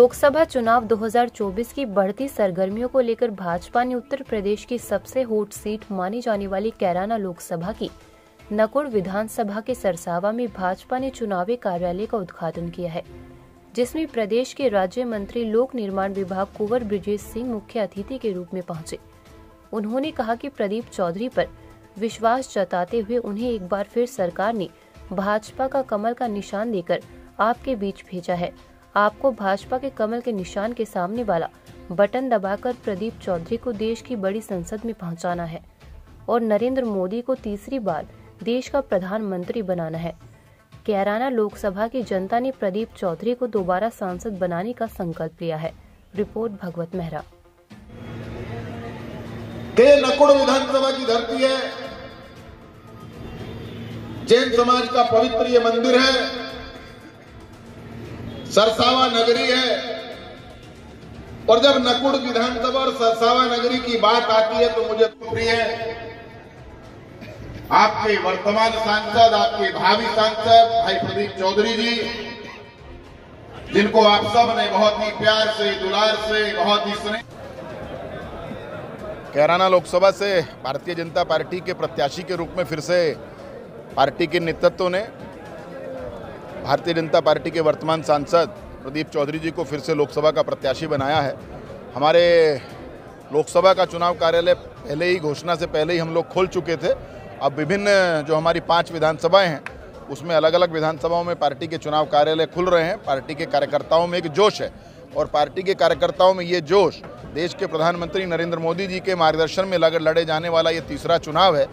लोकसभा चुनाव 2024 की बढ़ती सरगर्मियों को लेकर भाजपा ने उत्तर प्रदेश की सबसे हॉट सीट मानी जाने वाली कैराना लोकसभा की नकुड़ विधानसभा के सरसावा में भाजपा ने चुनावी कार्यालय का उद्घाटन किया है, जिसमें प्रदेश के राज्य मंत्री लोक निर्माण विभाग कुंवर ब्रिजेश सिंह मुख्य अतिथि के रूप में पहुंचे। उन्होंने कहा कि प्रदीप चौधरी पर विश्वास जताते हुए उन्हें एक बार फिर सरकार ने भाजपा का कमल का निशान देकर आपके बीच भेजा है। आपको भाजपा के कमल के निशान के सामने वाला बटन दबाकर प्रदीप चौधरी को देश की बड़ी संसद में पहुंचाना है और नरेंद्र मोदी को तीसरी बार देश का प्रधानमंत्री बनाना है। कैराना लोकसभा की जनता ने प्रदीप चौधरी को दोबारा सांसद बनाने का संकल्प लिया है। रिपोर्ट भगवत मेहरा। नकुड़ विधानसभा की धरती है, जैन समाज का पवित्र ये मंदिर है, सरसावा नगरी है। और जब नकुड़ विधानसभा और सरसावा नगरी की बात आती है तो मुझे प्रिय है आपके वर्तमान सांसद, आपके भावी सांसद भाई प्रदीप चौधरी जी, जिनको आप सब ने बहुत ही प्यार से, दुलार से, बहुत ही स्नेह। कैराना लोकसभा से भारतीय जनता पार्टी के प्रत्याशी के रूप में फिर से पार्टी के नेतृत्व ने भारतीय जनता पार्टी के वर्तमान सांसद प्रदीप चौधरी जी को फिर से लोकसभा का प्रत्याशी बनाया है। हमारे लोकसभा का चुनाव कार्यालय पहले ही घोषणा से पहले ही हम लोग खोल चुके थे। अब विभिन्न जो हमारी 5 विधानसभाएं हैं उसमें अलग अलग विधानसभाओं में पार्टी के चुनाव कार्यालय खुल रहे हैं। पार्टी के कार्यकर्ताओं में एक जोश है और पार्टी के कार्यकर्ताओं में ये जोश देश के प्रधानमंत्री नरेंद्र मोदी जी के मार्गदर्शन में लड़े जाने वाला ये तीसरा चुनाव है,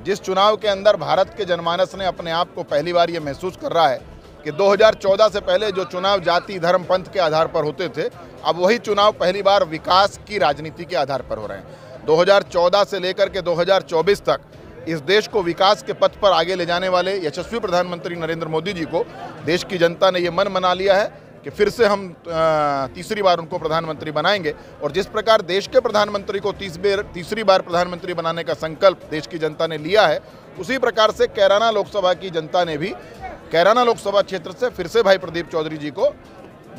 जिस चुनाव के अंदर भारत के जनमानस ने अपने आप को पहली बार ये महसूस कर रहा है कि 2014 से पहले जो चुनाव जाति, धर्म, पंथ के आधार पर होते थे, अब वही चुनाव पहली बार विकास की राजनीति के आधार पर हो रहे हैं। 2014 से लेकर के 2024 तक इस देश को विकास के पथ पर आगे ले जाने वाले यशस्वी प्रधानमंत्री नरेंद्र मोदी जी को देश की जनता ने ये मन मना लिया है कि फिर से हम तीसरी बार उनको प्रधानमंत्री बनाएंगे। और जिस प्रकार देश के प्रधानमंत्री को तीसरी बार प्रधानमंत्री बनाने का संकल्प देश की जनता ने लिया है, उसी प्रकार से कैराना लोकसभा की जनता ने भी कैराना लोकसभा क्षेत्र से फिर से भाई प्रदीप चौधरी जी को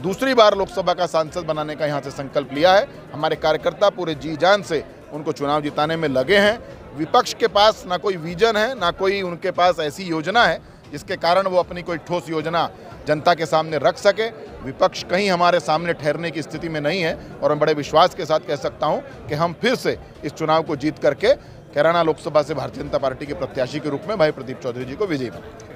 दूसरी बार लोकसभा का सांसद बनाने का यहाँ से संकल्प लिया है। हमारे कार्यकर्ता पूरे जी जान से उनको चुनाव जिताने में लगे हैं। विपक्ष के पास ना कोई विजन है, ना कोई उनके पास ऐसी योजना है जिसके कारण वो अपनी कोई ठोस योजना जनता के सामने रख सके। विपक्ष कहीं हमारे सामने ठहरने की स्थिति में नहीं है और मैं बड़े विश्वास के साथ कह सकता हूं कि हम फिर से इस चुनाव को जीत करके कैराना लोकसभा से भारतीय जनता पार्टी के प्रत्याशी के रूप में भाई प्रदीप चौधरी जी को विजयी बनाएंगे।